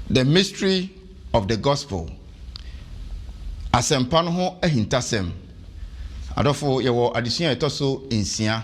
the mystery of the gospel. Asempa no ho ahintasem. Adofo yewo adesua etoso ensia.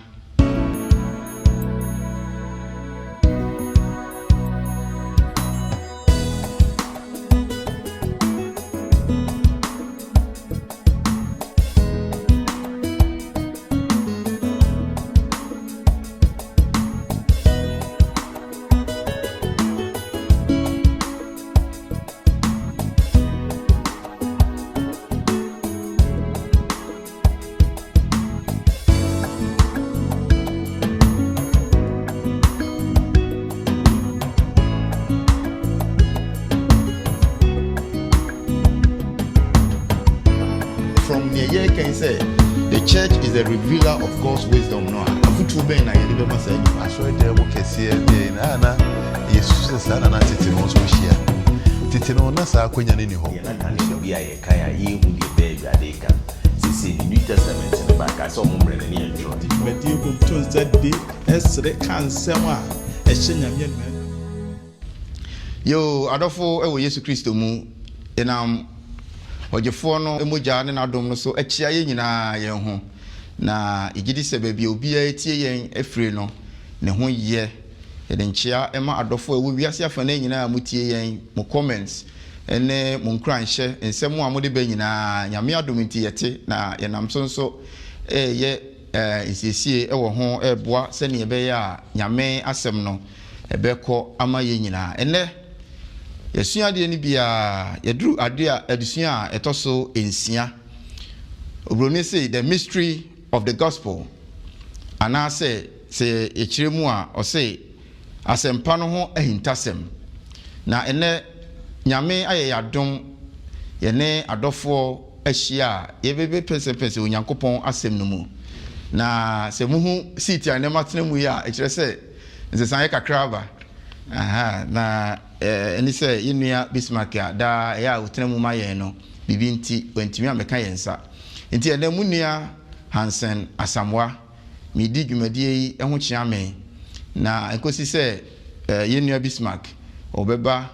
From near here can say the church is the revealer of God's wisdom. No, afutu ben na yede be masa ni aso de wo kese de na yesu se na tete no so hia tete no na sa akonya ne ni ho na kan se bia ye kan ya ye hu de be bia de kan sisi New Testament ne ba ka so mo mre ne entro meti ko to zade esre kan sema e hyenyamye no yo adofo ewo Yesu Kristo mu enam ojefo no emoja ne nadom no so achia ye nyina ye ho na igidi se baabi obi a etie yen afire no ne ho ye de nchia ema adofo ewo wiase afa na nyina mutie yen mo comments ene mo nkranhye ensem a mo de ba nyina nyame adom nti yete na ye nam so ye nsiesie ewo ho eboa se ne ebe ya nyame asem no ebekọ ama ye nyina ene yesua de ni bia yedru ade a edusua a etoso ensia obroni say the mystery of the gospel ana say echiremu a o say asempa no ho ahintasem na ene nyame aye yadom ye ne adofo ahia yebebe pese onyankopon asem no mu na se muhu siti ane matena mu ya ekire say nsesan ye kakraba na eni se yinua Bismarck da ya utena mu maye no bibi nti wantimi ameka yensa nti ene munua Hansen Asamwa midi dwumadie yi eho chiame na enkosi se yinua Bismarck obeba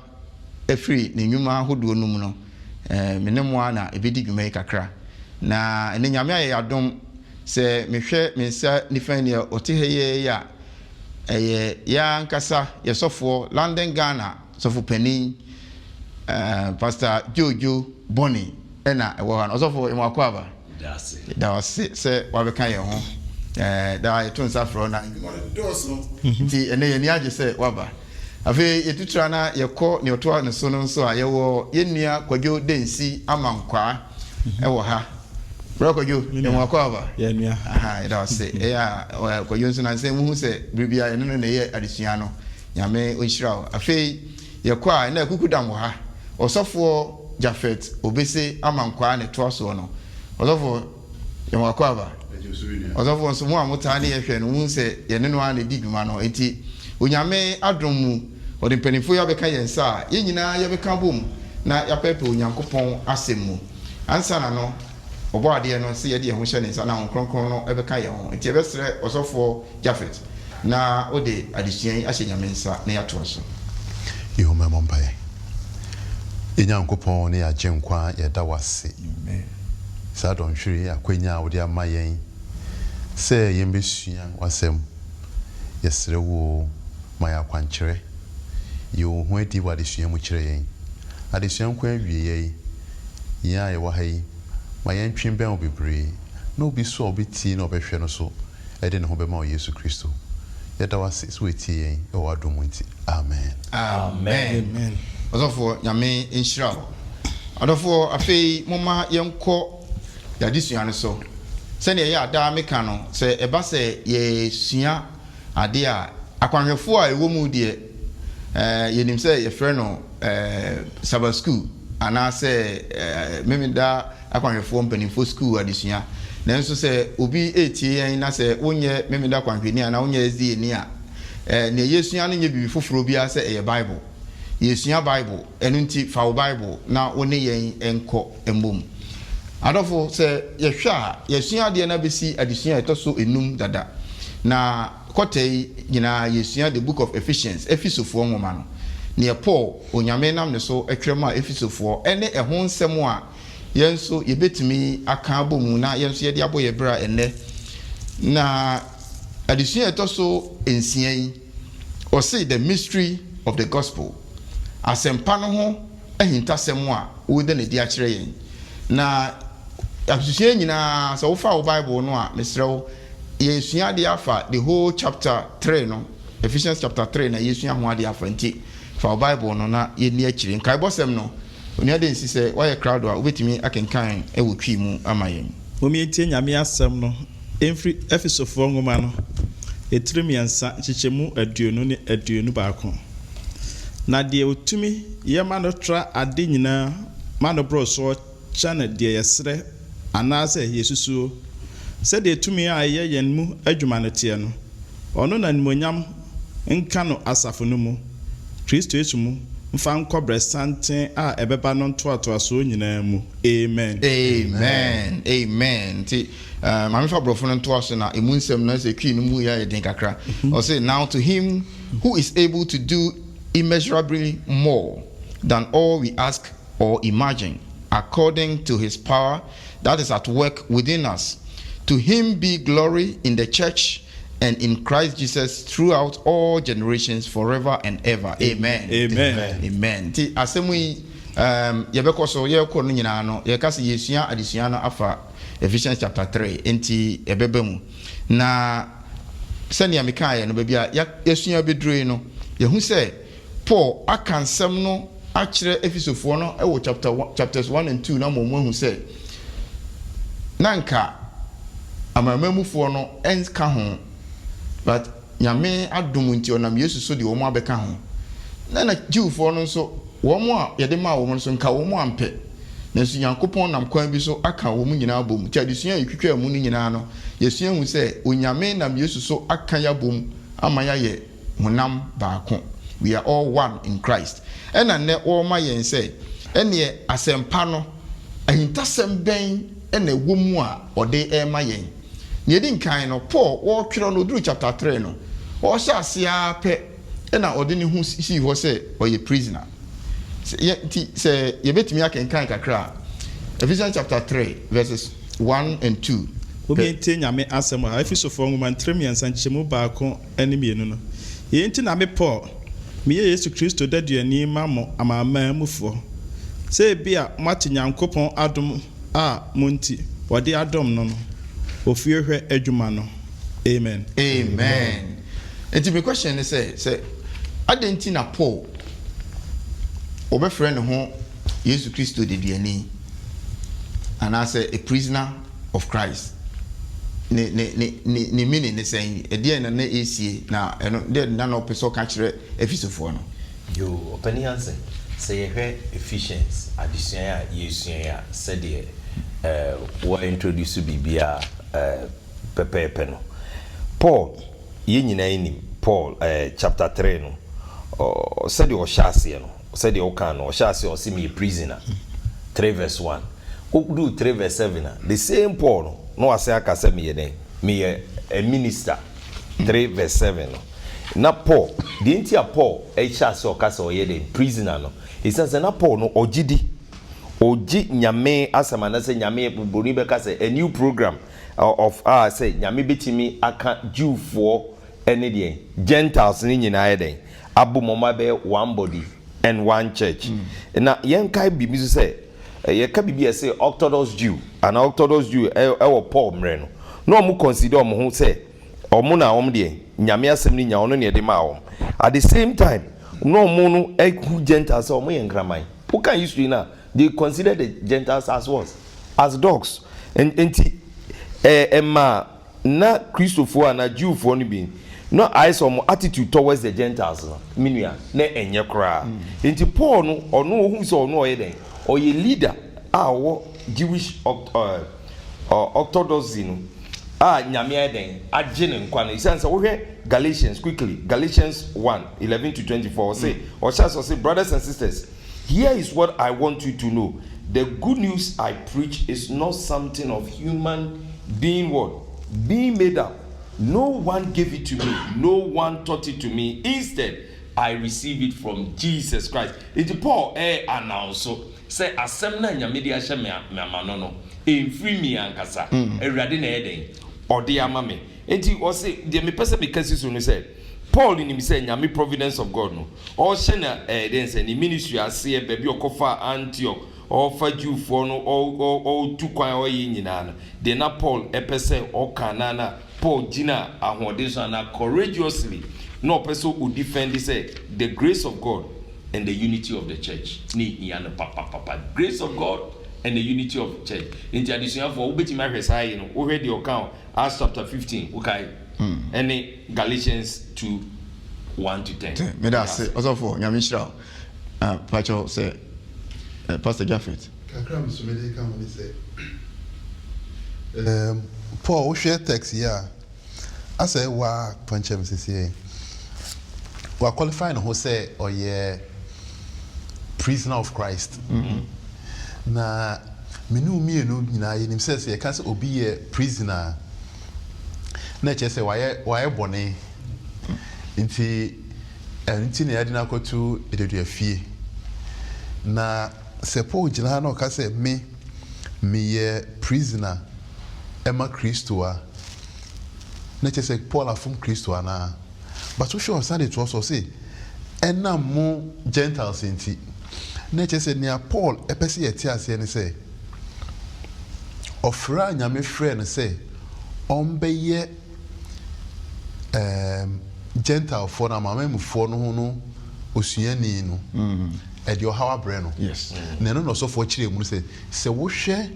efri ne nwuma hodo no mu no menemo na ebedi dwuma yi kakra na ene nyame aye adom se mehwe mensa nifani oteheye ya ya nkasa yesofo London Ghana sofo Penny Pastor Jojo Bonnie ena ewo han osofo imwakwaba dase se wabeka ye ho da etunsa fro na doso ti ene ye ni age se waba afi yetutra na yekọ ne otoa ne so no nso a yewo yenua kwadwo densi amankwa ewo ha Rokojo imwakwaba yenua dase ya kwadwo nso na se mu se bibia ene no ne ye adesua no nyame onhyirawo afi yekọ a na kukudam ha osofo Jafet obese amankwa ne toaso no osofo imwakwaba osofo nso mu amota ne yehwe no mu se yene no a ne diguma no enti onyame adom mu odi mpanifo ya beka yensa ye nyina ya beka bom na ya pepe onyankopon asem mu ansa na no obo ade no se ye de ho hye ne nsa na kronkron no ebeka ye ho enti ebesre osofo Jafet na ode adehyan ahye nyame nsa na ya toaso ihoma mompaye enyankopon ne ya genkwa ye da wase amen sa don hwiri akwanya odi amayen se yembesua wasem yesre wo maya kwankyere yo ho adi wadesua mu kyere yen adesua nkwa awie yen ya ye wa hai mayen twemben obebre na obi so obeti na obehwe no so ede ne ho bema o Yesu Kristo yeda wase so eti yen e wa dom nti amen amen osofo nyame enhyira adofo afei moma yenko yadesua no so se ne ya da meka no se eba se ye sua ade a akwanhwefo a ewo mu de yenim se ye frɛ no Sabbath school ana se memida akwanhwefo mpanimfo school adesua na nso se obi etie yan na se wonye memida kwanhweni ana wonye ezi ni a ne yesua no nye bibi foforo bia se eye Bible yesua Bible enu nti fa Bible na woni yen enko embom adofo se yehwa yesua de na besi adesua etoso enum dada na kotei nyina yesua the book of Ephesians efisofo nwoma no near Paul onyame nam ne so atwama Efesofoɔ ɛne ɛho nsɛm a yɛn so yɛbɛtumi aka abɔ mu na yɛn so yɛde abɔ yɛ bra ɛnɛ na adesua ɛtɔ so nsia yi ɔse the mystery of the gospel asɛmpa no ho ahintasɛm a wɔde ne di akyerɛ yɛn na adesua nyinaa sɛ wofa wo Bible no a mesrɛ wo yɛsua de afa the whole chapter 3 no Ephesians chapter 3 na yɛsua ho ade afa nti fa wo Bible no na yɛni akyire nkae bɔsɛm no onua de nsi sɛ wayɛ crowd a wobɛtumi akenkan ɛwɔ twi mu ama yɛn Omientie nyame asɛm no emfiri Efesofoɔ nwoma no etiri miɛnsa kyekyɛmu 20 ne 21 na deɛ otumi yɛma no tra ade nyinaa ma no bro so kyɛ ne deɛ yɛsrɛ anaasɛ yɛsusuo sɛdeɛ tumi a ɛyɛ yɛn mu adwuma no teɛ no ɔno na nimonyam nka no asafo no mu Kristo Yesu mu mfa nkɔbrɛ santen a ɛbɛba no ntoatoasoɔ nyinaa mu amen amen amen ti mame fa brɔfo no ntoaso na emu nsɛm no sɛ kwi no mu yɛ den kakra ɔsɛ now to him who is able to do immeasurably more than all we ask or imagine according to his power that is at work within us. To him be glory in the church and in Christ Jesus throughout all generations forever and ever. Amen. Amen. Amen. Ti asɛm yi yɛbɛkɔ so yɛkɔ no nyinaa no yɛka sɛ yɛsua adesua no afa Ephesians chapter 3 enti ɛbɛba mu na sɛnea mekaeɛ no baabi a yɛsua bɛduroi no yɛhu sɛ Paul aka nsɛm no akyerɛ Efesofoɔ no ɛwɔ chapters 1 and 2 na mmom ahu sɛ nanka amamamufoɔ no ɛnka ho but nyame adom nti ɔnam Yesu so de wɔn abɛka ho na Jewfoɔ no nso wɔn a yɛde maa wɔn nso nka wɔn ampɛ nanso Nyankopɔn nam kwan bi so aka wɔn nyinaa bom nti adesua yɛtwitwa mu no nyinaa no yɛsua hu sɛ onyame nam Yesu so aka ya bom ama yɛayɛ honam baako. We are all one in Christ. Ɛna nnɛ wɔma yɛn sɛ ɛneɛ asɛmpa no ahintasɛm bɛn ɛna ɛwɔ mu a ɔde ɛma yɛn. Na yɛdi nkan no Paul wɔtwerɛ no duru chapter 3 no ɔhyɛ aseɛ pɛ ɛna ɔde ne ho si hɔ sɛ ɔyɛ prisoner. Nti sɛ yɛbɛtumi akenkan kakra Ephesians chapter 3 verses 1 and 2. Omientie nyame asɛm a Efesofoɔ nwoma ntire miɛnsa nkyɛmu baako ne mmienu no yɛnti na me Paul meyɛ Yesu Kristo daduani ma mo amamaamufoɔ sɛ ebi a moate Nyankopɔn adom a monti wɔde adom no no ofie hwɛ adwuma no amen amen. Enti me question is say adenti na Paul obɛfrɛ ne ho Yesu Kristo daduani anaasɛ a prisoner of Christ ne meaning ne saying ɛdeɛ na esie na ɛno de na no pɛ so ka kyerɛ Efesofoɔ no yo opani answer sɛ yɛhwɛ Ephesians adesua a yɛsua a sɛdeɛ wɔ introduce bibia pɛpɛɛpɛ no Paul yɛ nyinaa nim Paul chapter 3 no sɛdeɛ ɔhyɛ aseɛ no sɛdeɛ ɔka no ɔhyɛ aseɛ ɔsɛ me prisoner 3 verse 1 do 3 verse 7 the same Paul no no ase aka sɛ me a minister 3 verse 7 no na Paul the entire Paul ɛhyɛ ase ɔka sɛ ɔyɛ den prisoner no ɛsɛ na Paul no ɔgidi ogi nyame asɛm na sɛ nyame boni bɛka sɛ a new program of say nyame betimi aka Jewfoɔ ɛne deɛ Gentiles ne nyinaa yɛ den abomoma bɛ one body and one church na yɛnkae bibi so sɛ yɛka bibi ɛsɛ Orthodox Jew and Orthodox Jew ɛwɔ Paul mmerɛ no na ɔmo consider ɔmo ho sɛ ɔmo na ɔmo deɛ nyame asɛm ne nya ɔno ne yɛde ma ɔmo at the same time na ɔmo no ɛku Gentiles ɔmo yɛ nkraman who can history na they consider the Gentiles as what as dogs enti ɛma na Christofoɔ na Jewfoɔ no bi no eyes on attitude towards the Gentiles minua na enye kra enti Paul no ono ohun se ono oye den oye leader wo Jewish orthodoxy no nyame eden agye ne nkwa no isanse wo hwe Galatians quickly Galatians 1:11-24 say say brothers and sisters here is what I want you to know the good news I preach is not something of human being made up. No one gave it to me. No one taught it to me. Instead, I receive it from Jesus Christ. It Paul announce say asem na nyame de ahye me amano no emfiri mi ankasa awurade na eden ode ama me enti o say de me pese me kasi so no say Paul ni mi say nyame providence of God no o hye na den say ni ministry ase e baby okofa Antioch or for Jew for no all two kwan o yi nyina no de na Paul epese o kanana Paul gina ahode so na courageously no person who defend say the grace of God and the unity of the church. Ni yana papa. Grace of God and the unity of the church. In the addition for ubeti ma you know, already account Acts chapter 15, okay. And Galatians 2:1-10. Me da say also for nyamishra. Pacho say Pastor Jaffet. Kakram so me dey come say. Paul we share text here. I say wa panchem say. We qualify no say or yeah prisoner of Christ. Na menu mienu nyina ye nim say can say obi a prisoner. Na che say why bone. Nti na yade na kotu ededu afie. Na se Paul gina na ka say me ye prisoner Emma Christo a. Na che say Paul afum Christo na. But we show Sunday to also say, and now more Gentiles in tea. Nature said near Paul, a person at Tias and say, of Ranya, my friend, say, be Gentile for a mamma for no Oceani no, at your Howa Breno. Yes. None also for children say, so what share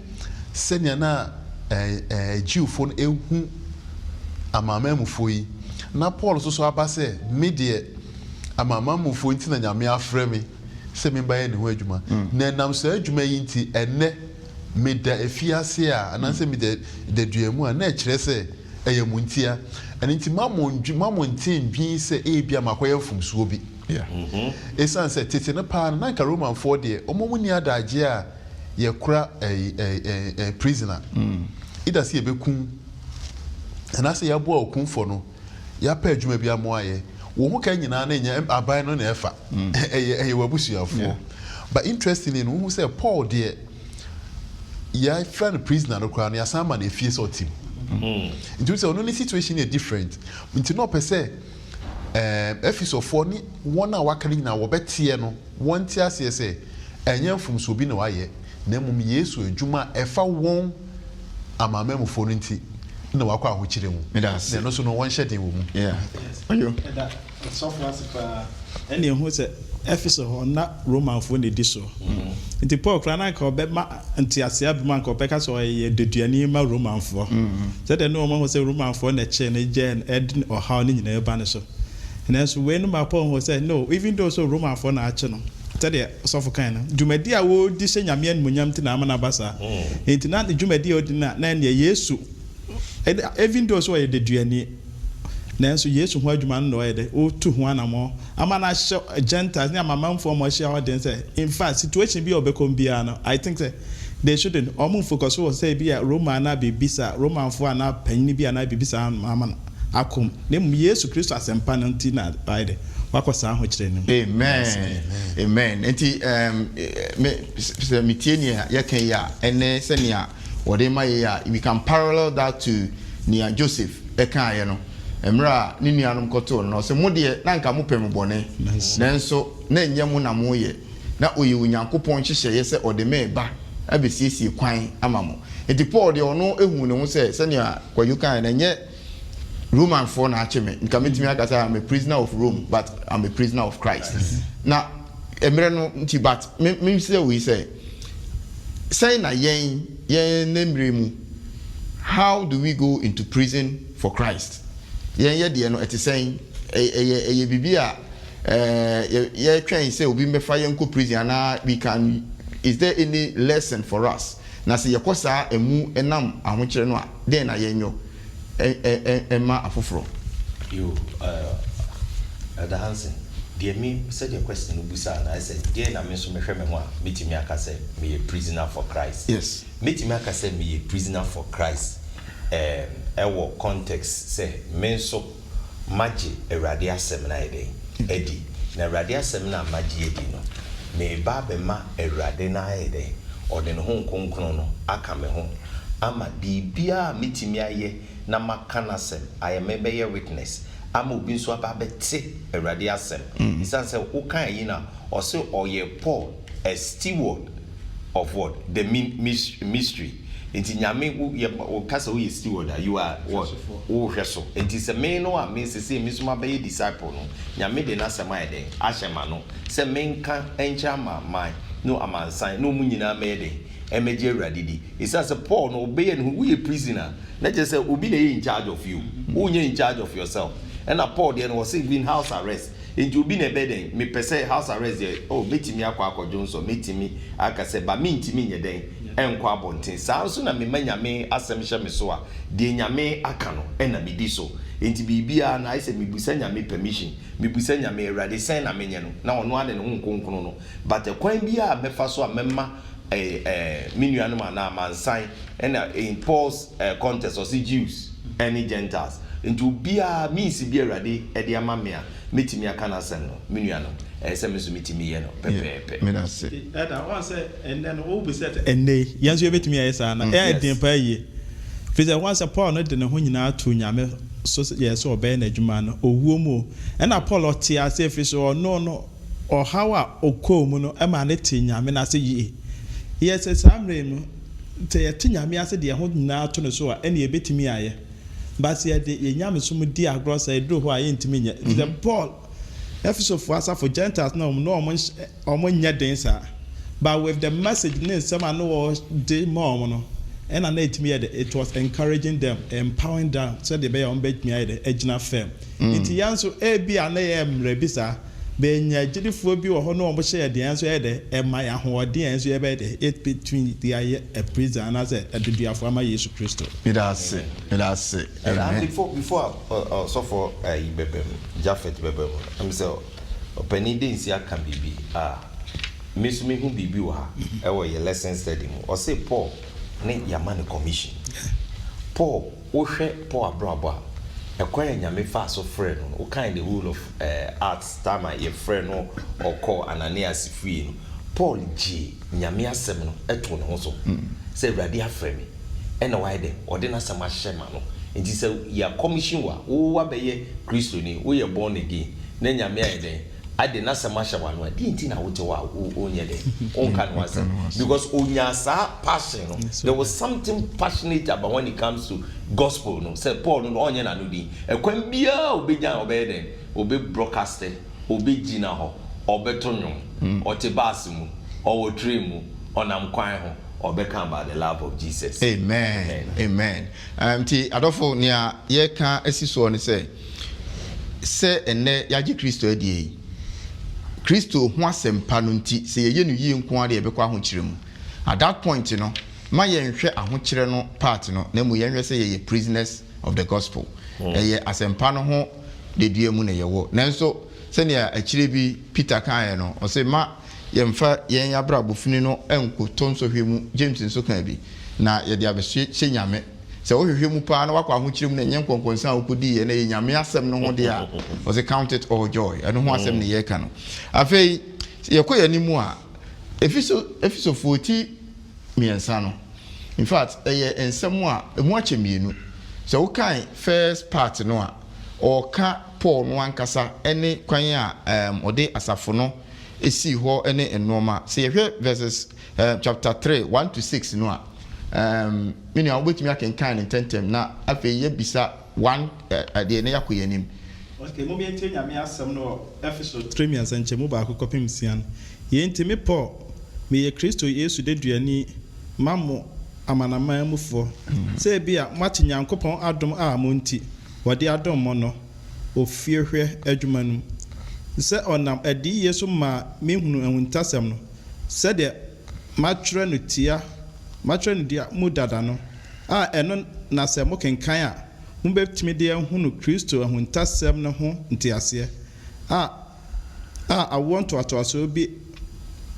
send a Jew for a mamma for ye. Na Paul so aba say me de amama mufo nti na nyame afrɛ me sɛ me bae ne ho adwuma na nam sɛ adwuma yi nti enne me da efiase a ananse me de duamu a na kyerɛ sɛ ɛyɛ muntia ɛne nti mammo ntin dwin sɛ ebia makoyɛ mfumsuo bi esan sɛ tete ne pa na nka Roman for de ɔmo ni adagye a ye kura prisoner ida se yebekun anase yabo okun for no ya pa adwuma bi amoaye wo ho kan nyina na nya aban no na efa eye wabusuafo but interestingly no who say Paul there ya friend prisoner no kra na asama na efie so team into say no situation is different into no per se Ephesus for ni one a waka nyina wo betie no won ti ase say enye mfumso bi na waye na mum Yesu adwuma efa won amamemfo no nti na wakwa ahokyire mu na no so no one shedding wo mu ayo that so far any who say Ephesus na Roman fo ne di so nti Paul kra na ka obema nti ase abema ka obeka so ye deduani ma Roman fo said the no man say Roman fo na che na je ed or how ni nyina eba ne so and so when ma Paul who say no even though so Roman fo na ache no tell so for kind dwumadi a wo di se nyame anmunyam ti na amana basa nti na dwumadi odi na ne Yesu even though so ye deduani nanso Yesu ho adwuma no ye de o tu ho anamo amana Gentiles ne amamamfo mo hia odin say in fact situation bi obekom bia no I think say they shouldn't focus on say bia Roman na bibisa Roman fo na panni bia na bibisa amana akom ne Yesu Kristo asempa no nti na baide wakosa ho kire ni amen enti me metienia yakan ya ene senia wode maye ya we can parallel that to near Joseph ekan ye no emra ni nuanom koto no se mo de na nka mo pem bone nanso na nyem na mo ye na oyi Onyankopɔn hyehyɛ ye se ode me ba abesiesie kwan amamo enti Paul de ono ehu ne ho se senia kwayu kan na nye Roman for na acheme nka metimi aka say I'm a prisoner of Rome but I'm a prisoner of Christ na emre no nti but me say we say na yen nemre mu how do we go into prison for Christ yen de no eti saying eye bibia ye twan say obi mefa yen ko prison na we can is there any lesson for us na say yekosa emu enam ahokire no a den na yenyo Emma afoforo you the Hansen dear me said your question busa and I said dear na me so me hweme ho a metimi aka say me a prisoner for Christ yes metimi aka say me a prisoner for Christ ewo context say me so magi Awurade asem na eden edi na awurade asɛm na magye di no me ba bɛma awurade na ayɛ dɛn ɔde ne ho nkonkron no aka me ho ama bibia metimi ayɛ na maka n'asɛm ayɛ mebɛyɛ witness ama obi nso aba bɛte awurade asɛm isan sɛ wokan yi na ɔse ɔyɛ Paul a steward of what the mystery nti nyame wo kasa wo yɛ steward you are what wo hwɛ so nti sɛ me no a me sese me so ma bɛyɛ disciple no nyame de n'asɛm ayɛ den ahyɛ ma no sɛ menka encha ama man no amansan no mu nyinaa mɛyɛ den ɛmɛgye awurade di isan sɛ Paul no obɛyɛ no wo yɛ prisoner na kyerɛ sɛ obi na yɛ in charge of you wo nyɛ in charge of yourself and Paul there was in house arrest nti obi na ɛbɛ den me pɛ sɛ house arrest there metimi akɔ Johnson metimi aka sɛ ba me ntimi nyɛ den ɛnkɔ abɔnten saa nso na mema nyame asɛm hyɛ me so a deɛ nyame aka no ɛna medi so nti biribia na ayɛ sɛ mebusa nyame permission mebusa nyame awurade sɛn na menyɛ no na ɔno ade ne ho nkonkrono no but kwan bi a mɛfa so a mɛma me nuanom anaa mansan ɛna in Paul's contest ɔse Jews ɛne Gentiles nti obiara means bi awurade ɛde ama me a metimi aka na asɛm no me nuanom ɛsɛ me so metimi yɛ no pɛpɛɛpɛ me na se ɛda wan sɛ ɛnɛ no wo bisa ɛnɛ yɛnso yɛbɛtumi ayɛ saa na ɛyɛ den pa yie firi sɛ wan sɛ Paul no de ne ho nyinaa to nyame so yɛ sɛ ɔbɛyɛ n'adwuma no owuo mu ɛna Paul ɔte ase firi sɛ ɔno no ɔhaw a ɔkɔɔ mu no ɛma ne te nyame no ase yie yɛ sɛ saa mmerɛ mu sɛ yɛte nyame ase deɛ ho nyinaa to no so a ɛne yɛbɛtumi ayɛ basi yɛde yɛnyame so mu di agorɔ sɛ ɛduru hɔ a yɛntumi nyɛ sɛ Paul Ephesofo asafo Gentiles na ɔmo nyɛ den saa but with the message ne nsɛm a no wɔ de ma ɔmo no ɛna na ɛtumi yɛ de it was encouraging them empowering them sɛ de bɛyɛ ɔmo bɛtumi ayɛ de ɛgyina fam nti yɛn nso ebi a na yɛ mmerɛ bi saa bɛnya gyedifoɔ bi wɔ hɔ na ɔmo hyɛ yɛ deɛ nso yɛ de ɛma yɛ ahoɔden yɛn nso yɛ bɛyɛ de it between the ayɛ a prison anaasɛ ɛduduafo ama Yesu Kristo. Midase. And before so for bɛbɛ mu Jafet bɛbɛ mu ɛmi sɛ ɔpɛni de nsi aka biribi a mesumi hu biribi wɔ ha ɛwɔ yɛ lesson study mu ɔsɛ Paul ne yamane commission Paul wohwɛ Paul abrabɔ a ɛkwan nyame fa so frɛ no wo kind the rule of Acts time a yɛ frɛ no ɔkɔ Ananias fie no Paul gye nyame asɛm no ɛto ne ho so sɛ awurade afrɛ me ɛna wayɛ dɛ ɔde n'asɛm ahyɛ ma no nti sɛ yɛ commission wa wo wabɛyɛ Kristoni wo yɛ born again na nyame ayɛ dɛ ade n'asɛm ahyɛ wa no a di nti na wote wa wo nyɛ dɛ onka no asɛm because onya saa passion no there was something passionate about when it comes to gospel no sɛ Paul no ɔnyɛ na no di ɛkwan biara obɛgya ɔbɛyɛ dɛ obɛ broadcast obɛgyina hɔ ɔbɛto nwom ɔte baase mu ɔwɔ train mu ɔnam kwan ho ɔbɛka about the love of Jesus. Amen. Ti adɔfo nea yɛka asi soɔ ne sɛ ɛnɛ yɛagye Kristo adie Kristo ho asɛmpa no nti sɛ yɛyɛ no yie nko ara yɛbɛkɔ ahokyerɛ mu at that point no ma yɛnhwɛ ahokyerɛ no part no na mu yɛnhwɛ sɛ yɛyɛ prisoners of the gospel ɛyɛ asɛmpa no ho dedua mu na yɛwɔ nanso sɛnea akyire bi Peter kaeɛ no ɔsɛ ma yɛmfa yɛn abrabofini no ɛnkoto nsɔhwɛ mu James nso kan bi na yɛde abɛhyɛ nyame sɛ wohwehwɛ mu paa na wakɔ ahokyerɛ mu na ɛnyɛ nkɔnkɔnsa a wokɔdi yɛ na yɛ nyame asɛm no ho deɛ a ɔsɛ count it all joy ɛno ho asɛm ne yɛka no afei yɛkɔ yɛ anim a Efisofoɔ ti mmiɛnsa no in fact ɛyɛ nsɛm a ɛmu akyɛ mmienu sɛ wokan first part no a ɔka Paul no ankasa ɛne kwan a ɔde asafo no esi hɔ ɛne nneɛma sɛ yɛhwɛ verses chapter 3 1 to 6 no a mini a wobɛtumi akenkan ne ntɛntɛm na afei yɛbisa one deɛ ne yɛakɔ yɛnim okay mo bi ntɛ nyame asɛm no Efeso 3 miɛnsa nkyɛ mu baako kɔpem sia no yɛntimi Paul meyɛ Kristo Yesu deduani mamo amanaman mufoɔ sɛ bi a moate Nyankopɔn adom a mo nti wɔde adom mo no ofiehwɛ adwuma no sɛ ɔnam adi Yesu ma mehunu ahuntasɛm no sɛdeɛ matwerɛ no dia mu dada no a ɛno na sɛ mo kenkan a mo bɛtumi de ahunu Kristo ahuntasɛm no ho ntiaseɛ a awo ntoatoaso bi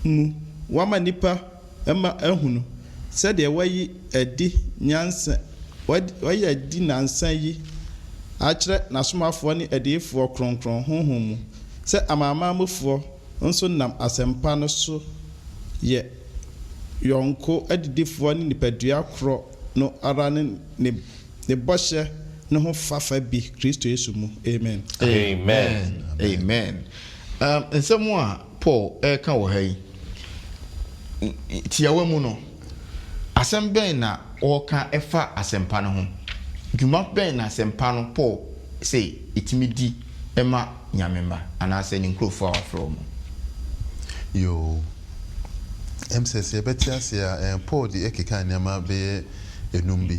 mu wama nipa ɛma ahunu sɛdeɛ wayi adi nansa yi akyerɛ n'asomafoɔ ne adiyifoɔ kronkron honhom mu sɛ amaamaamofoɔ nso nam asɛmpa no so yɛ yɔnko adidifoɔ ne nipadua korɔ no ara ne bɔhyɛ no ho fafa bi Kristo Yesu mu. Amen. Amen. Amen. Nsɛm a Paul ɛka wɔ ha yi tiawa mu no asɛm bɛn na ɔka ɛfa asɛmpa no ho dwuma bɛn na asɛmpa no Paul sɛ ɛtumi di ɛma nyamema anaasɛ ne nkurɔfoɔ a wɔafrɛ mu. Yo MSS yɛbɛte ase a Paul de ɛkeka nneɛma bɛyɛ enum bi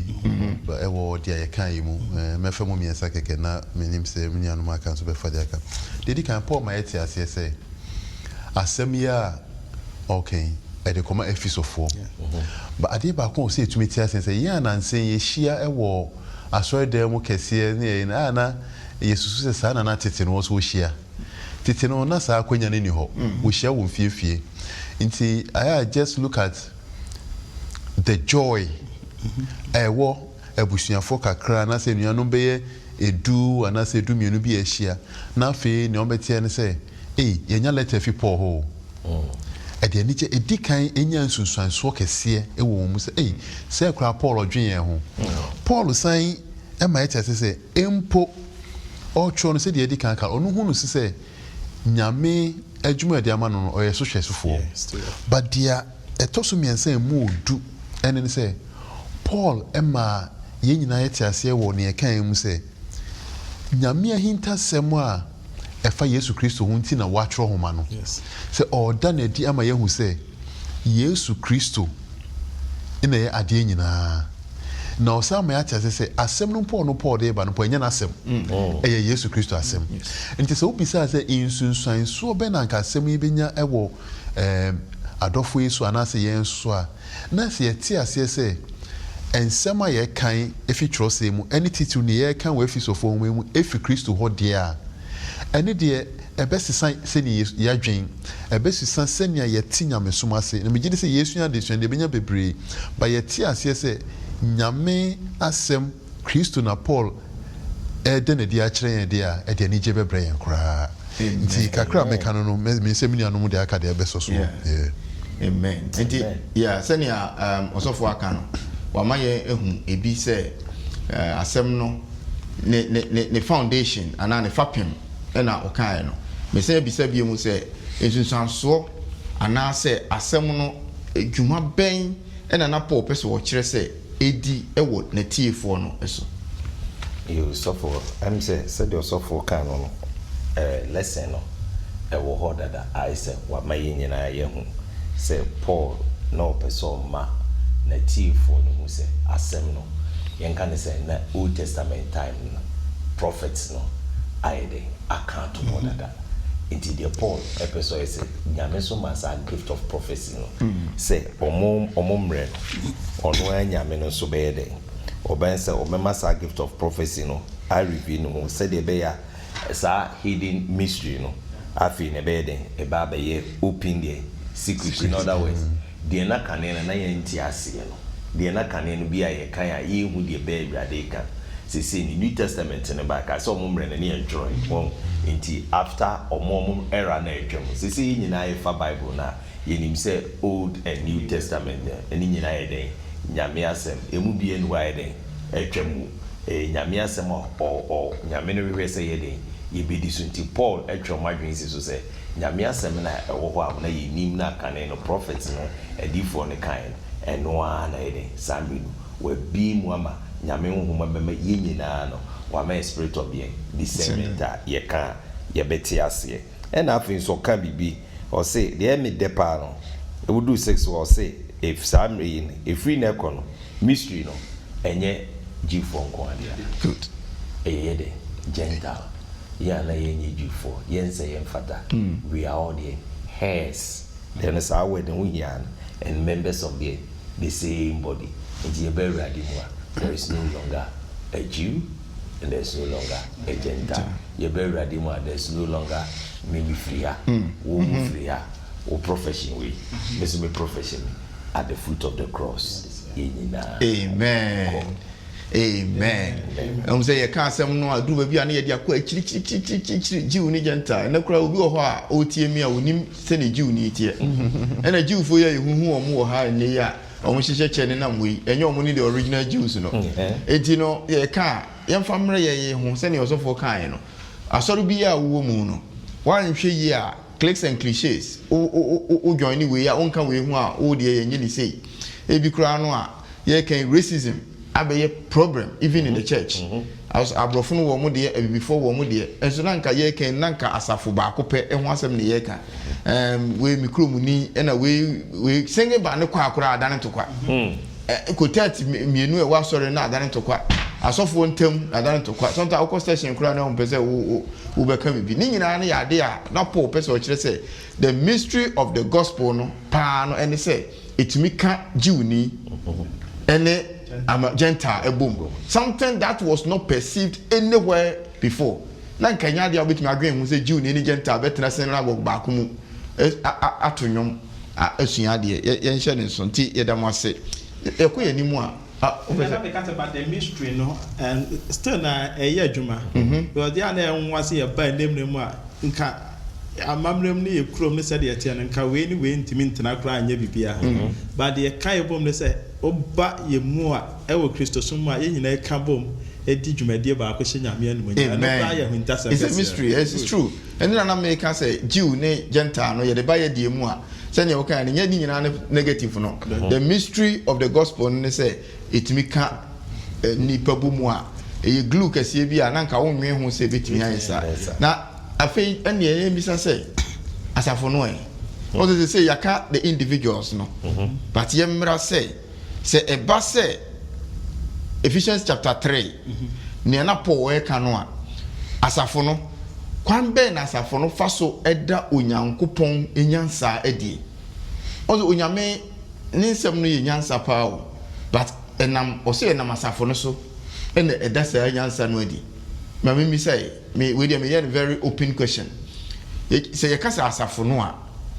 ɛwɔ de ayɛka yi mu mɛfɛ mu mmiɛnsa kɛkɛ na menim sɛ me nuanom aka nso bɛfa de aka dedi kan Paul ma yɛte aseɛ sɛ asɛm yi a okay ɛde kɔma Efesofoɔ but adeɛ baako sɛ ɛtumi te aseɛ sɛ yɛn anansen yɛhyia ɛwɔ asɔredan mu kɛseɛ ne yɛn na yɛsusu sɛ saa nana tete no so wɔhyia tete no na saa akwanya no ni hɔ wɔhyia wɔ mfiefie nti I just look at the joy ɛwɔ abusuafo kakra na sɛ nuanom bɛyɛ edu anasɛ edu mmienu bi ahyia na afei ne ɔbɛteɛ ne sɛ yɛnya letter fi Paul ho ɛde ani kyɛ edi kan enya nsunsuansoɔ kɛseɛ ɛwɔ wɔn mu sɛ sɛ kora Paul ɔdwen yɛn ho Paul san ɛma ɛkyɛ sɛ empo ɔtwerɛ no sɛ deɛ edi kan ka ɔno hu no sɛ nyame adwuma ɛde ama no ɔyɛ so hwɛsofoɔ but deɛ ɛtɔ so mmiɛnsa mu odu ɛne ne sɛ Paul ɛma yɛn nyinaa yɛte aseɛ wɔ ne ɛkan mu sɛ nyame ahintasɛm a ɛfa Yesu Kristo ho nti na watwerɛ homa no sɛ ɔda na adi ama yɛhu sɛ Yesu Kristo ina yɛ adeɛ nyinaa na ɔsa ma yɛate ase sɛ asɛm no Paul de ba no Paul ɛnyɛ n'asɛm ɛyɛ Yesu Kristo asɛm nti sɛ wobisa sɛ nsunsuansoɔ bɛ na nka asɛm yi bɛnya ɛwɔ adɔfo yi so anaasɛ yɛn so a na sɛ yɛte aseɛ sɛ ensɛm a yɛkan efi twerɛsɛm mu ɛne titiw ne yɛkan wɔ Efesofoɔ mu efi Kristo hɔ deɛ a ɛne deɛ ɛbɛsesa sɛnea yɛadwen ɛbɛsesa sɛnea yɛte nyamesom ase na megye de sɛ yɛsua adesua deɛ ɛbɛnya bebree ba yɛte aseɛ sɛ nyame asɛm Kristo na Paul ɛde ne deɛ akyerɛ yɛn deɛ a ɛde anigye bɛbrɛ yɛn koraa nti kakra meka no mesɛ me nuanom deɛ aka deɛ ɛbɛsɔ so amen nti sɛnea ɔsɔfoɔ aka no wama yɛ ehu ebi sɛ asɛm no ne foundation ana ne fapem ɛna ɔkae no mesɛ bisa bi mu sɛ nsunsuansoɔ ana sɛ asɛm no dwuma bɛn ɛna na Paul pɛ sɛ wɔkyerɛ sɛ edi ɛwɔ ne tiefoɔ no ɛso sɔfoɔ ɛm sɛ sɛdeɛ ɔsɔfoɔ ka no lesson no ɛwɔ hɔ dada ayɛ sɛ wama yɛ nyinaa yɛhu sɛ Paul na ɔpɛ sɛ ɔma na tiefoɔ no hu sɛ asɛm no yɛnka ne sɛ na Old Testament time no prophets no ayɛ de aka to hɔ dada nti deɛ Paul ɛpɛ sɛ ɔyɛ sɛ nyame so ma saa gift of prophecy no sɛ ɔmo mmerɛ no ɔno ara nyame no nso bɛyɛ dɛ ɔbɛn sɛ ɔmɛma saa gift of prophecy no a review no ho sɛdeɛ ɛbɛyɛ a saa hidden mystery no afei na ɛbɛyɛ dɛ ɛbɛ abɛyɛ open deɛ secret in other words deɛ na kane na yɛn nti aseɛ no deɛ na kane no bi a yɛkan a yɛhu deɛ bɛyɛ Awurade ka sese ni New Testament ne ba ka sɛ ɔmo mmerɛ na ne yɛn twerɛ wɔn nti after ɔmo era na ɛtwa mu sese yi nyinaa yɛfa Bible na yɛnim sɛ Old and New Testament ɛne nyinaa yɛ dɛn nyame asɛm emu bie no ayɛ dɛn ɛtwa mu nyame asɛm ɔ nyame no hwehwɛ sɛ yɛ dɛn yɛbɛdi so nti Paul ɛtwa mo adwene si so sɛ nyame asɛm na ɛwɔ hɔ a na yɛnim na kane no prophets no adiifoɔ no kan ɛno a na yɛ dɛn saa mmiri no wabi mu ama nyame honhom bɛma yɛ nyinaa no wama spirit of being discernment a yɛka yɛbɛte aseɛ ɛna afei nso ɔka biribi ɔse deɛ me de paa no ɛwodu 6 ɔse if saa mmiri yi no ɛfiri no ɛkɔ no mystery no ɛnyɛ gyifoɔ nko adeɛ good ɛyɛ de gentile yɛn na yɛnyɛ gyifoɔ yɛn sɛ yɛn fata we are all the heirs then saa word no yɛn and members of the same body nti yɛbɛ Awurade mu a there is no longer a Jew and there's no longer a Gentile. Yɛbɛ Awurade mu a there's no longer maybe free ha wo free ha wo profession way me profession at the foot of the cross. Amen. Amen. Say you can't say no do baby and ye akwa chiri Jew ni Gentile. Na kura obi wo ho a otie mi a onim se ne Jew ni tie. And a Jew for ye hu omo wo ha ne ya omo hihye che ne nam wi. Enye omo ni the original Jews no. Enti no ye ka ye famre ye hu se ne osofo kan no. Asori bi a wo mu no. Wan hwe yi a clicks and clichés. O join we ya onka we hu a o de ye nye ni sei. Ebi kura no a ye kan racism abeye problem even in the church. As abrofo wo mu de before wo mu de enso nanka ye ken nanka asafo ba ko pe eho asem ne ye ka we mikromu ni na we senge ba ne kwa akura adane to kwa kotet mienu e wa sori na adane to kwa asofo ntem adane to kwa sometimes akọ station kura na mpese wo be ka bibi ni nyina na ya de a na Paul pese o kire say the mystery of the gospel no pa no ene say etumi ka Jew ni ene I'm a Gentile, a boom. Something that was not perceived anywhere before. Like Kenya, they are with my green who say Jew, any Gentile, better than saying about Bakumu, Atunium, a Siadia, Yanshan, and Tea, Yadamase. A queer anymore. About the mystery, no, and still a year, Juma. But the other was here by name, a mamma near Chrome said the Etienne and Kawini went to mean to not cry and Yabia. But the Kayabom, they say, Oba ye mua ewo Christo suma ye nyina kabom edi dwumade ba akwhyenya me anu nya no ba ya hunta. It's a mystery. It's true. And then America say Jew ne Gentile no ye de ba ye die mu a say ne wokan ne nya di nyina negative no. The mystery of the gospel ne say etimi ka nipa bu mu a e glue kase bi a nanka wo nwe ho say betimi ansa na afei ene ye bisa say asafo no what does it say yaka the individuals no but ye mra say eba say Ephesians chapter 3 ne na Paul e ka no a asafo no kwan be na asafo no fa so eda onyankopon enyansa adi ozo onyame ne nsem no ye nyansa pa o but enam o say enam asafo no so ene eda sa nyansa no adi ma me say me we dey me hear very open question say ye ka sa asafo no a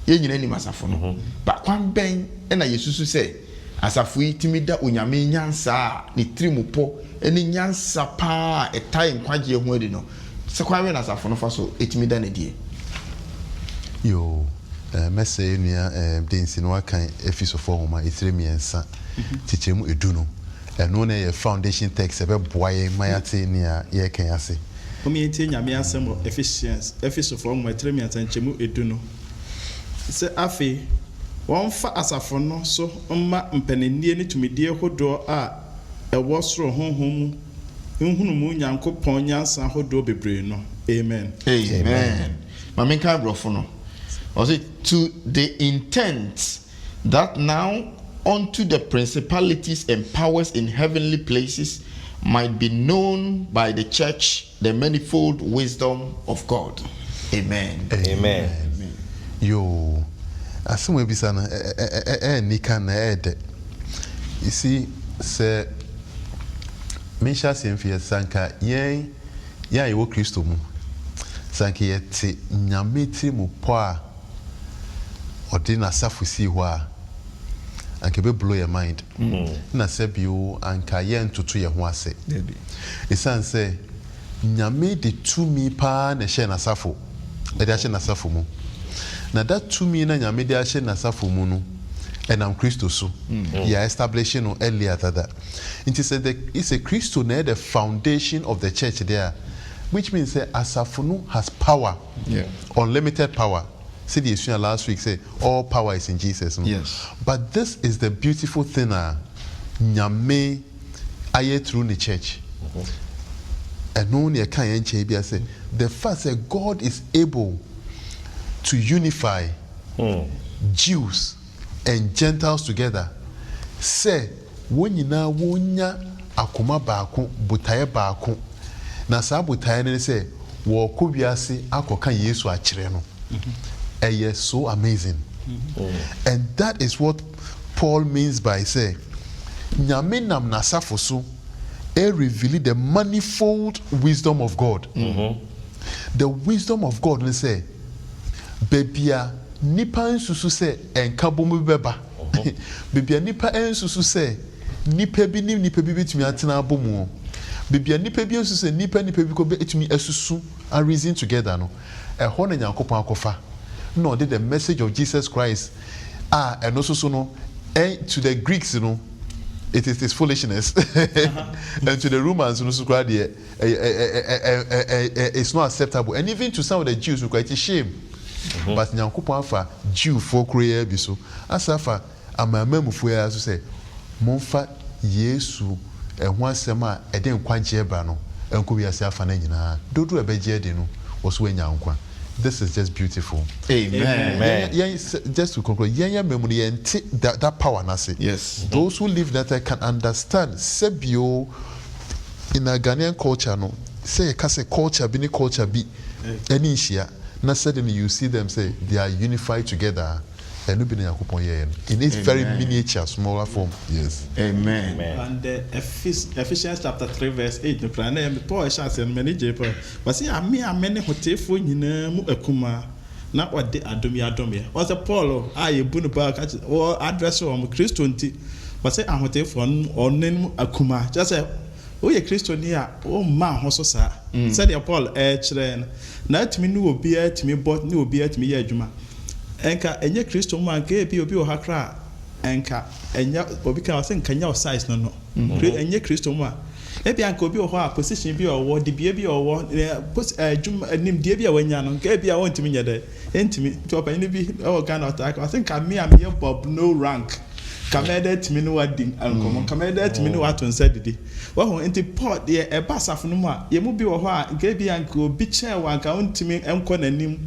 ye nyina ni masafo no ba kwan ben na yesusu say asafo yi timida onyame nyansa ni trimupo eni nyansa pa etai nkwaje ho adi no se kwan we na asafo no fa so etimida na die yo message nia densi no akan efisofo homa etiremiensa tichemu edu no eno na ye foundation text ebe boaye mayate nia ye kan ase omi eti nyame asem efisofo homa etiremiensa nchemu edu no se afi won fa asafo no so mma mpanenie ne tumidie hodo a ewo soro honhom nhunu mu nyankopon nyansa hodo bebre no amen. Mama kan brofo no was it to the intent that now unto the principalities and powers in heavenly places might be known by the church the manifold wisdom of God. Amen. Yo asumwe bisa na nika na ede you see say Misha Semfia sanka yen ya yewo Kristo mu sanka yete nyameti mu po a odina safusi ho a anka be blow your mind na sebio anka yen tutu ye ho ase isan say nyame de tumi pa na hye na safo e de hye na safo mu na that tumi na nyame de hye na safo mu no enam Kristo so ya establishing no earlier that it said that it's a Kristo na the foundation of the church there, which means that asafo no has power, unlimited power. See the issue last week say all power is in Jesus. No? Yes. But this is the beautiful thing nyame aye through the church. And no near can say the fact that God is able to unify Jews and Gentiles together. Say when you now wonya akoma baako butaye baako na saa butaye ne say wo kobiase akoka Yesu akire no. Yes, so amazing. And that is what Paul means by say nyame nam nasafo so reveal the manifold wisdom of God. The wisdom of God ne say bebia nipa nsusu say enka bomu beba bebia nipa ensusu say nipa bi bitumi atena abomu bibia nipa bi nso se nipa bi ko betumi asusu and reason together no ɛhɔ na Nyankopɔn akofa no did the message of Jesus Christ and also so no to the Greeks it is this foolishness and to the Romans it's not acceptable, and even to some of the Jews it is shame. But Nyankopɔn afa Jew for prayer bi so asafa amamamufo ya so say momfa Yesu ɛho asɛm a ɛde nkwagye ba no ɛnko wiase afa na nyinaa dodo ɛbɛgye de no wɔso anya nkwa. This is just beautiful. Amen. Just to conclude, that power nasi. Yes. Those who live that can understand. Sebio in a Ghanaian culture, no say a culture, be culture be any issue. Now suddenly you see them say they are unified together. In its very miniature, smaller form. Yes. Amen. And Ephesians chapter 3 verse 8. Paul shall say many Japan. But see, I many hotel in Akuma. Not what they adomia. Was a Paul, I bunaba or address on Christian. But say, I'm hotel for or name Akuma. Just say, oh, a Christian here, oh, man, also, sir. Said Paul, children. Not me, no beer to me, but no beer to me, Juma. Enka enye Kristo mu anka ebi obi ohakra enka enya obi kan say nka nya size no enye Kristo mu a ebi anka obi oho a position bi owo de bi owo adwum anim de bi a wanya no nka ebi a wontimi nya de entimi to opanyi bi o kan attack I think me am here bob no rank kameda timi no wadi ankomo kameda timi no wato nsa didi wo ho enti port de e basafo no mu a ye mu bi wo ho a nka ebi anka obi che wa anka wontimi enko nanim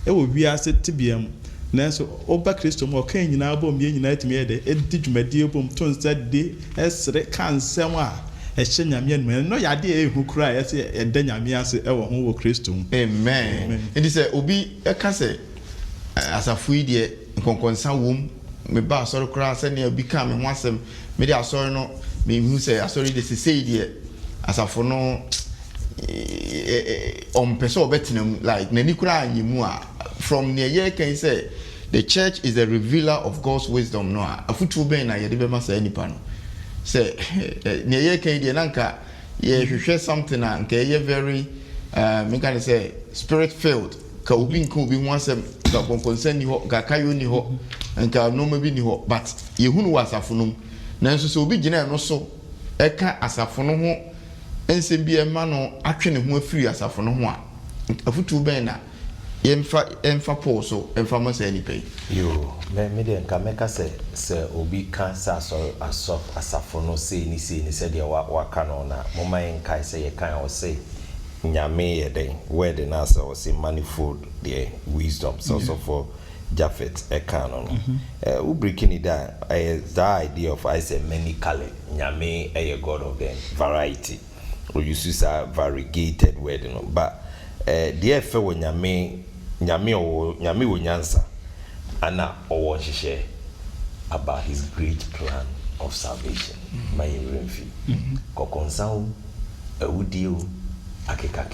e wo wiase tibiam. Nanso oba Kristo mo kan nyina bom ye nyina timi ye de edi dwumadi bom ton sade esre kan nsem a ehye nyame anu no yade ehu kura ye se eda nyame ase e wo ho wo Kristo. Amen. It is obi e ka se asafu yi de nkonkonsa wom me ba asori kura se ne obi ka me ho asem me de asori no me hu se asori de se sei de asafo no peso obetinam like nani kura anyimu a from near ye can say the church is a revealer of God's wisdom. No, afutu ben na yede be ma say nipa no say near ye can dey nanka ye hwehwe something nka ye very me can say spirit filled ka obi nka obi ho asem ka concern ni ho ka kayo ni ho nka no ma bi ni ho but ye hunu wasafo no nanso so obi gina no so e ka asafo no ho ensem bi e ma no atwe ne ho afiri asafo no ho a afutu ben na emfa Paul so emfa ma say ni pay yo me de nka meka se obi kan sa asafo no say ni say de wa ka no na mo man kai say ye kan o say nyame ye den word na say o say manifold the wisdom so for Japhet e kan no we breaking it down the idea of I say many color nyame e God of them variety or you see variegated word no but the fe wo nyame wo nyansa ana owo hihye about his great plan of salvation my remfi kokonsan awudio akeka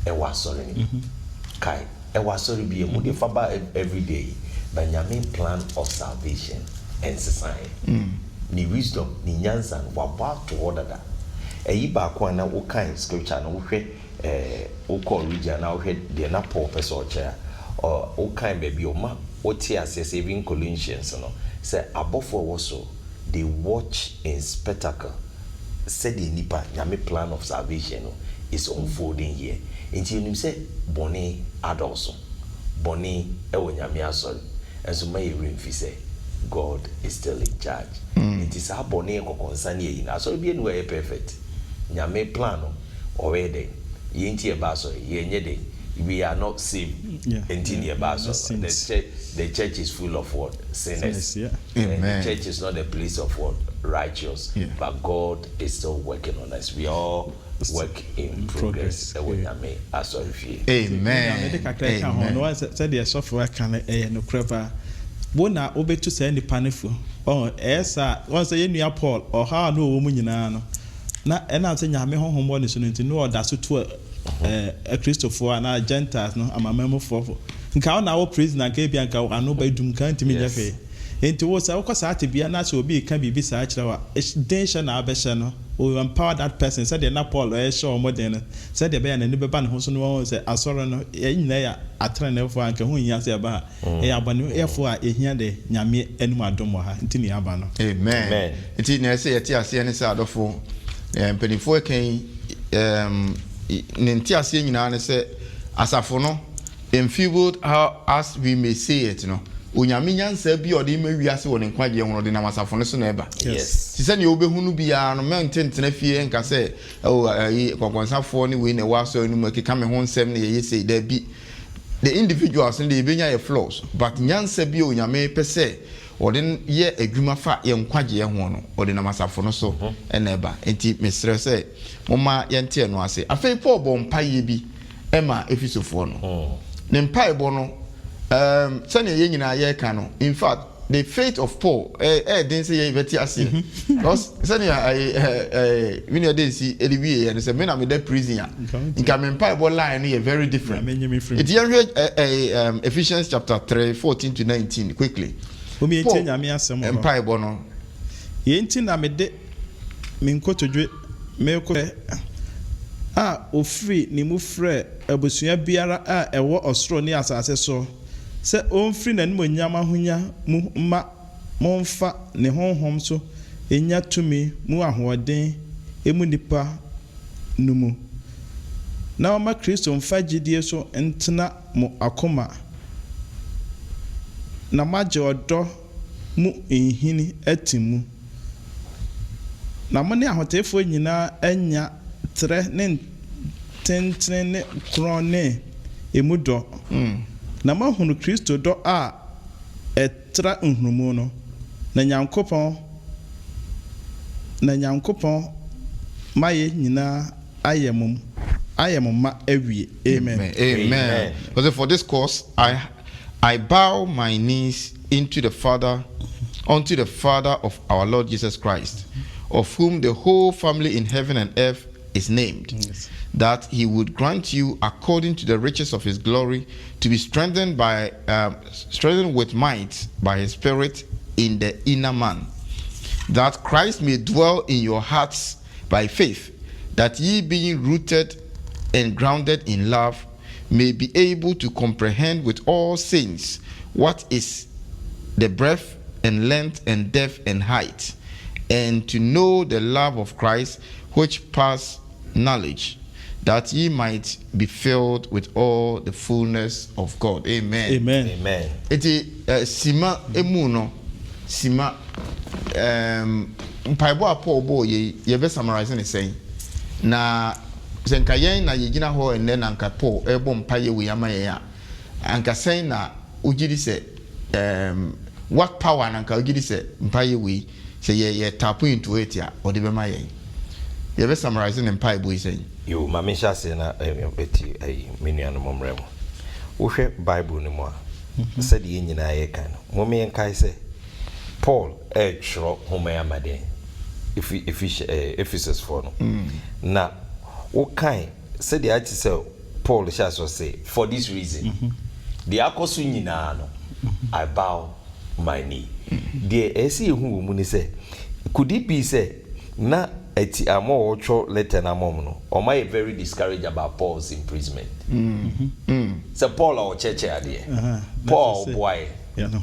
e wasori ni kai e wasori bi mu de faba every day but nyame plan of salvation and society ni wisdom ni nyansa wa to order that eyi ba kwa na wo kan scripture na wo hwe o call region now head the na Paul person chair or o kind baby o ma o tia saving Colossians no say above also they watch in spectacle said the nipa nyame plan of salvation is unfolding here until you say boni adults boni e wo nyame asol and so may remfi say God is still in charge. It is a boni ko concern ye na so be no perfect nyame plan already yenti e ba so ye nyede we are not saved until ye ba so the church is full of what sinners. Amen. The church is not a place of what righteous but God is still working on us. We all work in progress. Amen. Amen. Said the software can no creva bona obetu say nipa nefu esa won say yenua Paul or how no wo mu nyina no na ena say nyame honhom ne so nti no oda so to a Christopher na Gentiles no amamamfo nka na wo prisoner ka bia nka ano ba dum kan timi nyafe Into what's our course to be a natural be can be such our dension abeshano or empower that person said they're not Paul or show more than said the band and the band who's no say I saw no in there at train for and who yas about a abanu airfore a here the Yami and Madomoha Tini Abano. Amen. It's in a say a TRC side of four and penny for king Nintia saying and say as a phono enfeebled how as we may say it, you know. Unyaminya nsa bi odi me wiase won nkwaje won odi na masafo ne so na eba yes ti se ne obehunu bia no mententena fie nka se kwankwansafo ne we ne waso anu makeka me ho nsem ne ye say da bi the individuals in the benya ye flaws but nyansa bi unyame pese odi ye adwuma fa ye nkwaje ye ho no odi na masafo no so na eba enti mesre se moma ye nte no ase afei Paul bo mpaye bi ema efisofo no ne mpaye bo no sani ye nyina ye ka no in fact the faith of Paul didn't say ye beti ase because sani when you dey see eliwie and say me na me dey prison ya nka me Bible line no very different it Ephesians chapter 3 14 to 19 quickly omi enti me asem no Bible no ye enti na me de me nkotodwe me ko ofri ni mu frɛ abusua biara ɛwɔ osoro ne asase so se onfri na nimo nyama hunya mu ma monfa ne honhom so enya tumi mu ahoden emu nipa numu na ma Kristo mfa gidie so entena mu akoma na magye odo mu enhini atimu na mo ne ahotefo nyina enya tre ne tenten ne krone emu do na mahunu Kristo do a etra nhrumu no na nyankopon maye nyina ayemum ma awie amen. Because for this cause I bow my knees unto the Father of our Lord Jesus Christ, of whom the whole family in heaven and earth is named, that he would grant you according to the riches of his glory to be strengthened with might by his Spirit in the inner man, that Christ may dwell in your hearts by faith, that ye being rooted and grounded in love may be able to comprehend with all saints what is the breadth and length and depth and height, and to know the love of Christ which pass knowledge, that ye might be filled with all the fullness of God. Amen. Amen. Eti sima emu no sima mpaibo apo bo ye be summarize ne saying na senka yen na yegina ho enne na nka Paul ebo mpaye we amaye ya anka saying na ugiri se what power na nka ugiri se mpaye we say ye tap into it ya odi be maye ye be summarizing in Bible is saying yo mama sha say na eti menuanu momrem wo hwe Bible ni mo a said ye nyina ye kan mo me enkai say Paul chro homa amade Ephesus for no na wo kan said ya ti say Paul sha so say for this reason the akosu nyina no I bow my knee the esi hu mu ni say could it be say na eti amo ocho letter na mom no o my very discouraged about Paul's imprisonment so Paul or church ade Paul boy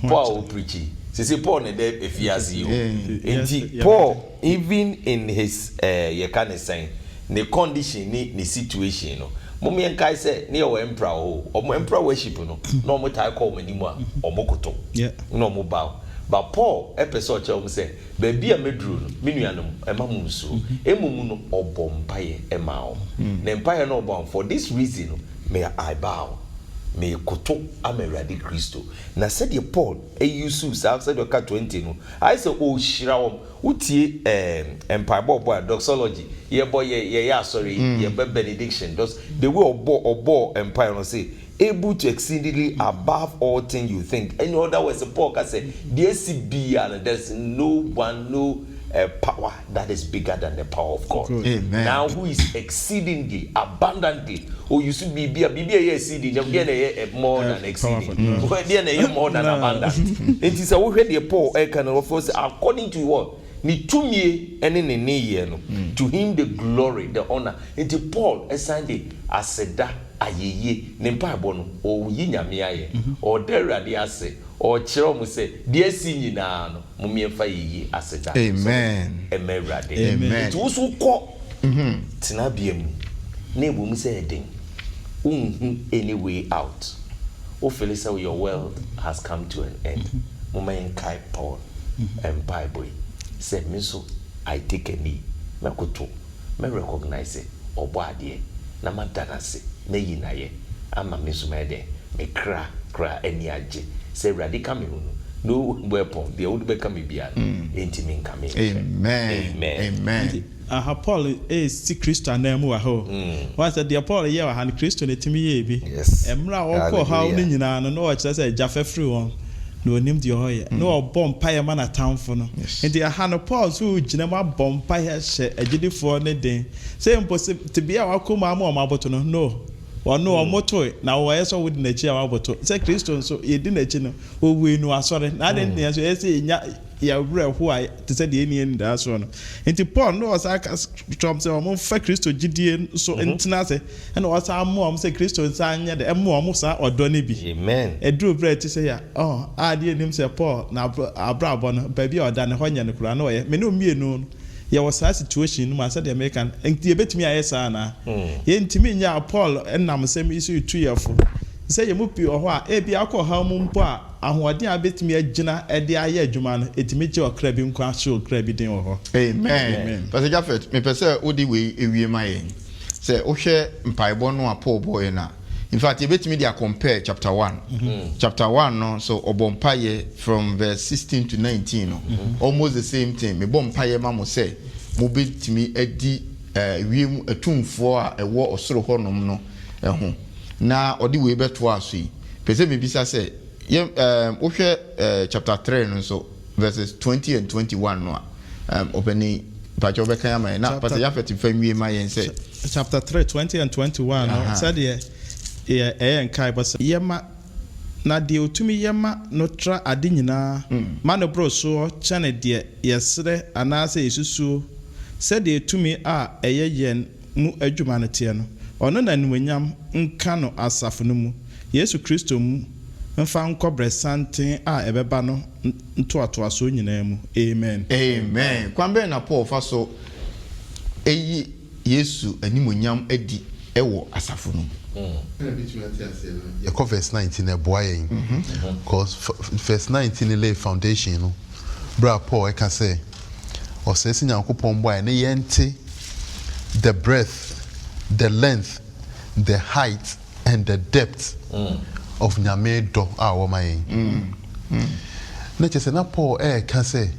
Paul preaching say Paul ne dey efiasi o Paul even in his you can say the condition ni situation no mommy enkai say ne o emperor o emperor worship no no mo tai call manimu a o mokoto no mo bow. But Paul episode chere say baby a medru no menuanom emamu so emumu no obompaye emao na empire no obon for this reason may I bow me koto amerade Kristo na said the Paul use outside the 20 no I say o shira wom utie empire boy doxology ye boy ye sorry ye benediction those the way obo empire no say able to exceedingly above all things you think. Any other words, Paul can say, and there's no one, no a power that is bigger than the power of God. Amen. Now who is exceedingly, abundantly, who you should be exceeding, more than exceeding. More than abundant. It is a way the Paul can offer according to what? Ni tumie ene ne ye no. To him the glory, the honor. Into Paul assigned aseda ayeye ne mpaebo no o yi nyame aye o derade ase o kire mu se de si nyina no mo miemfa yeye aseda. Amen. Emerade. Amen. It was so ko tina biam na ebom se eden any way out. O feel say your world has come to an end. Mo man kai Paul and Bible say me so I take a knee me koto me recognize it obo ade na madanase na yinaye ama me so me de me kra eni age say radical me no weapon the old become me bia enti me nka me. Amen. Aha Paul is Christo anemu wa ho. What said the Paul ye wa han Christo ne timi ye bi. Yes. Emra wo ko ha ni nyina no o kire say jafa free won. No onim de hoye no obom paye ma na tamfo no enti aha no Paul so gina ma bom paye hye agidifo ne den say impossible to be a wakoma ma o maboto no ono omoto na wo yeso wudi na chi a waboto say Christian so ye di na chi no owe nu asore na den ne so yesi nya ya wura ho a te say de eni da so no enti Paul no was aka from say o fa Christo gidie so entina say and was am say Christo sa anya de am sa odo ne bi. Amen. Edru bre ti say ya ade nim say Paul na abrabo no ba bi oda ne ho nya ne kura no ye me no mienu ya was a situation no say the American enti ebetimi ayesa na ye ntimi nya Paul enam sem isu 2 yearfo say ye mu pi ho a e bi akọ ha mu mpo a ahoɔden abetimi agina ede aye adwuma no etimi gye okra bi nkwa so okra bi den ho. Amen. Pastor Jafet me pese odi we ewie maye say wo hwɛ mpaebɔ no a Paul boy na in fact ebetimi dia compare chapter 1 chapter 1 no so obompaye from verse 16 to 19 no almost the same thing me bompaye ma mo say mo betimi adi wiem atumfo a ɛwɔ osoro hɔ nom no ɛho na odi we beto aso yi pese me bisa say wo hwɛ chapter 3 no so verses 20 and 21 no obeni pacho be kan ama na pastor Jafet famwie ma yen say chapter 3 20 and 21 no said enkai but yema na de otumi yema no tra ade nyina ma no bro so chane de yesre anase yesusu said de etumi a yen mu adwuma ne te no ono na nwanyam nka no asafo no mu Yesu Kristo mu mfa nkɔbrɛ santen a ɛbɛba no ntoatoa so nyinaa mu. Amen. Amen. Kwambe na Paul fa so eyi Yesu animonyam adi ɛwɔ asafo no. Yɛkɔ verse 19 ɛboa yɛn because verse 19 lay foundation no bra Paul ɛka sɛ ɔsɛ sɛ Nyankopɔn boa ne yɛnte the breadth, the length, the height and the depth of nyame do a wo mayen na chese na Paul ka say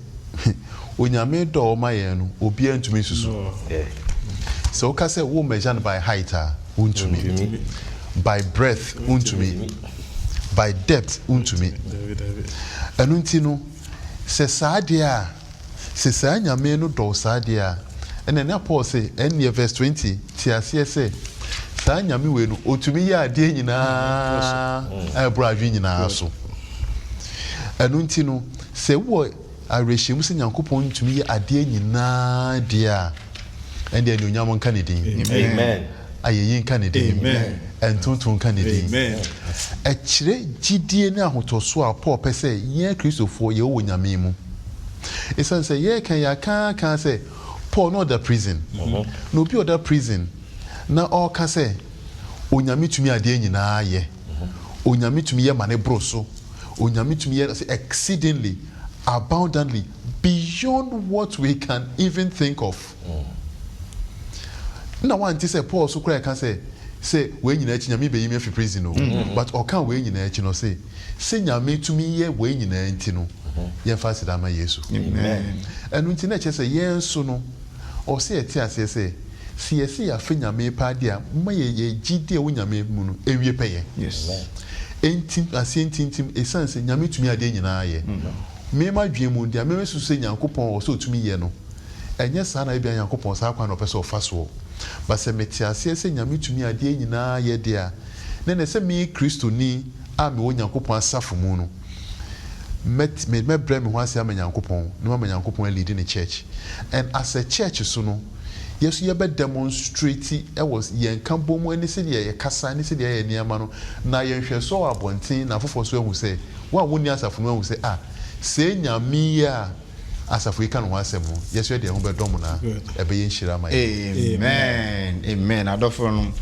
o nyame do wo mayen no obi antumi susu so ka say wo measure by height untumi by breadth untumi by depth untumi anu nti no se saade a se sa nyame no do saade a ene na Paul say in verse 20 ti ase say sa nyame we no otumi ya ade nyina abradwe nyina so enu nti no se wo arehyimu se Nyankopɔn ntumi ya ade nyina de a ende enu nyamo nka ne din. Amen. Ayeyin nka ne din. Amen. Entuntun nka ne din. Amen. Ekire gidie ne ahotoso a Paul pese ye Kristofo ye wo nyame mu esan say ye kan ya kan say Paul no the prison no be other prison na all ka say onyame tumi ade nyina ye onyame tumi ye mane broso onyame tumi ye exceedingly abundantly beyond what we can even think of. Na one ti say Paul so kra kan say we nyina echi nyame be yimi afi prison no but o kan we nyina echi no say nyame tumi ye we nyina enti no ye fa sida ma Yesu. Amen. Enu nti na che say ye nso no o say eti ase say si ya fe nyame pa dia ma ye gidi e wo nyame mu no ewie peye. Yes. Enti ase enti esanse nyame tumi ade nyina ye me ma dwen mu dia me susu Nyankopɔn o so tumi ye no ɛnyɛ saa na ebia Nyankopɔn saa kwan na ɔpɛ sɛ ɔfa so ba sɛ mete aseɛ sɛ Nyame tumi adeɛ nyinaa yɛ de a na ne sɛ me Kristoni a me wɔ Nyankopɔn asafo mu no mɛbrɛ me ho ase ama Nyankopɔn na ma Nyankopɔn lead ne church and as a church so no yesu yɛbɛ demonstrate ɛwɔ yɛn ka bom ani sɛ deɛ yɛkasa ne sɛ deɛ yɛ nneɛma no na yɛnhwɛ so abɔnten na foforɔ so ahu sɛ wo a wonni asafo no ahu sɛ sɛ Nyame yi a asafo yi ka no ho asɛm no yesu yɛ deɛ ho bɛdɔm na ɛbɛyɛ nhyira ma amen adɔfo no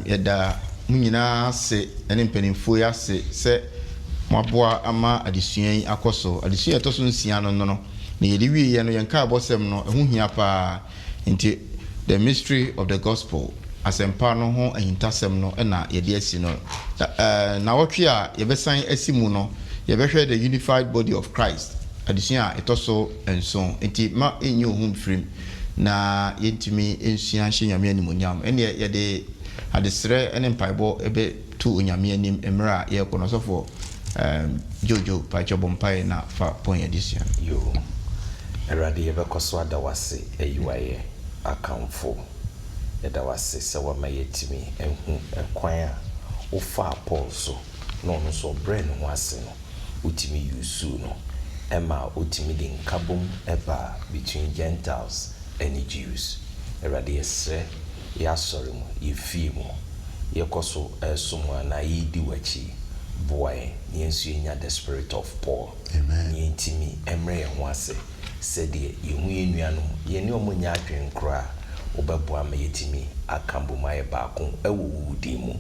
yɛda mu nyinaa ase ɛne mpanimfoɔ yi ase sɛ moaboa ama adesua yi akɔ so adesua ɛtɔ so nsia no na yɛde wieɛ no yɛnka abɔsɛm no ɛho hia paa nti the mystery of the gospel asɛmpa no ho ahintasɛm no ɛna yɛde asi no na wɔtwe a yɛbɛsan asi mu no yɛbɛhwɛ the unified body of Christ adesua a ɛtɔ so nson nti ma ɛnyɛ ohun firim na yɛntumi nsua hyɛ Nyame animonyam ɛne yɛde adesrɛ ɛne mpaebɔ ɛbɛto Onyame anim mmerɛ a yɛkɔ no sɔfo Jojo pacho bompae na fa pon adesua yo erade yɛbɛkɔ so adawase ayiwaye akamfo yɛdawase sɛ wama yɛtimi ɛhu ɛkwan a wofa Paul so no no so brɛ no ho ase no utimi yusu no ɛma utimi de nkabom ɛba between Gentiles and Jews erade yɛsrɛ yɛasɔre mu yɛfie mu yɛkɔ so ɛsom na yɛdi wachi boy yensu enya the spirit of Paul amen yentimi emre ho ase said ye hu enuanom ye ne omo nya adwen kra obeboa ma yetimi akambo maye baako ewo wudi mu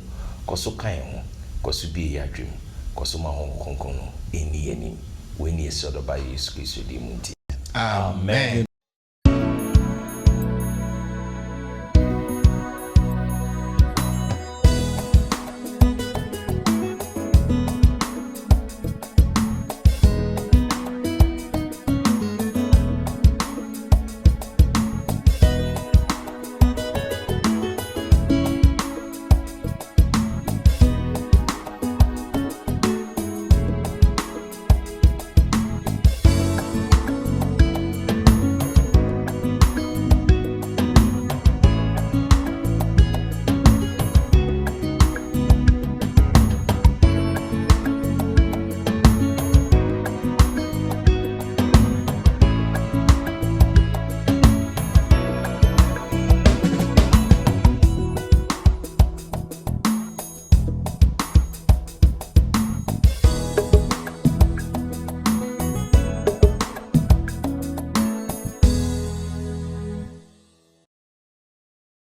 koso kan ho koso bi ya adwem koso ma ho konkon no eni enim we ni esodo ba Yesu Kristo di mu nti amen